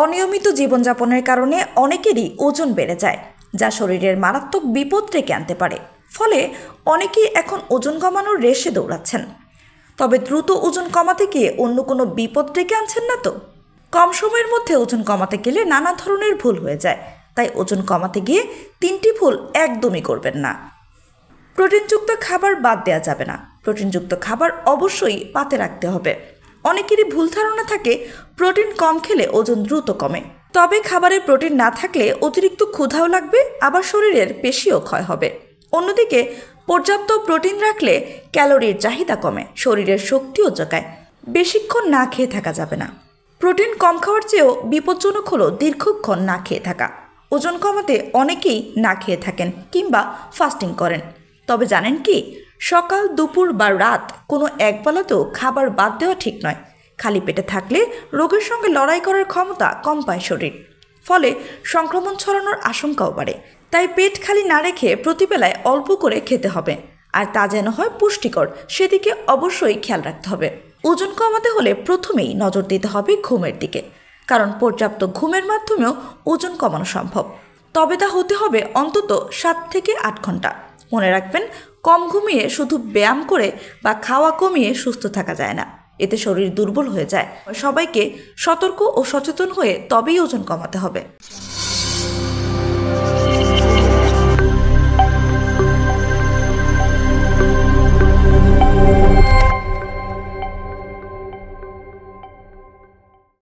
অনিয়মিত জীবনযাপনের কারণে অনেকেরই ওজন বেড়ে যায়, যা শরীরের মারাত্মক বিপদ ডেকে আনতে পারে। ফলে অনেকেই এখন ওজন কমানোর রেসে দৌড়াচ্ছেন। তবে দ্রুত ওজন কমাতে গিয়ে অন্য কোনো বিপদ ডেকে আনছেন না তো? কম সময়ের মধ্যে ওজন কমাতে গেলে নানা ধরনের ভুল হয়ে যায়। তাই ওজন কমাতে গিয়ে 3টি ভুল একদমই করবেন না। প্রোটিনযুক্ত খাবার বাদ দেওয়া যাবে না। প্রোটিনযুক্ত খাবার অবশ্যই পাতে রাখতে হবে। অনেকেরই ভুল ধারণা থাকে প্রোটিন কম খেলে ওজন দ্রুত কমে। তবে খাবারে প্রোটিন না থাকলে অতিরিক্ত ক্ষুধাও লাগবে, আবার শরীরের পেশিও ক্ষয় হবে। অন্যদিকে পর্যাপ্ত প্রোটিন রাখলে ক্যালোরির চাহিদা কমে, শরীরের শক্তিও জোগায়। বেশিক্ষণ না খেয়ে থাকা যাবে না। প্রোটিন কম খাওয়ার চেয়েও বিপজ্জনক হলো দীর্ঘক্ষণ না খেয়ে থাকা। ওজন কমাতে অনেকেই না খেয়ে থাকেন কিংবা ফাস্টিং করেন। তবে জানেন কি, সকাল, দুপুর বা রাত কোনো একবেলাতেও খাবার বাদ দেওয়া ঠিক নয়। খালি পেটে থাকলে রোগের সঙ্গে লড়াই করার ক্ষমতা কম পায় শরীর, ফলে সংক্রমণ ছড়ানোর আশঙ্কাও বাড়ে। তাই পেট খালি না রেখে প্রতিবেলায় অল্প করে খেতে হবে, আর তা যেন হয় পুষ্টিকর, সেদিকে অবশ্যই খেয়াল রাখতে হবে। ওজন কমাতে হলে প্রথমেই নজর দিতে হবে ঘুমের দিকে, কারণ পর্যাপ্ত ঘুমের মাধ্যমেও ওজন কমানো সম্ভব। তবে তা হতে হবে অন্তত 7 থেকে 8 ঘন্টা। মনে রাখবেন, কম ঘুমিয়ে শুধু ব্যায়াম করে বা খাওয়া কমিয়ে সুস্থ থাকা যায় না, এতে শরীর দুর্বল হয়ে যায়। সবাইকে সতর্ক ও সচেতন হয়ে তবেই ওজন কমাতে হবে।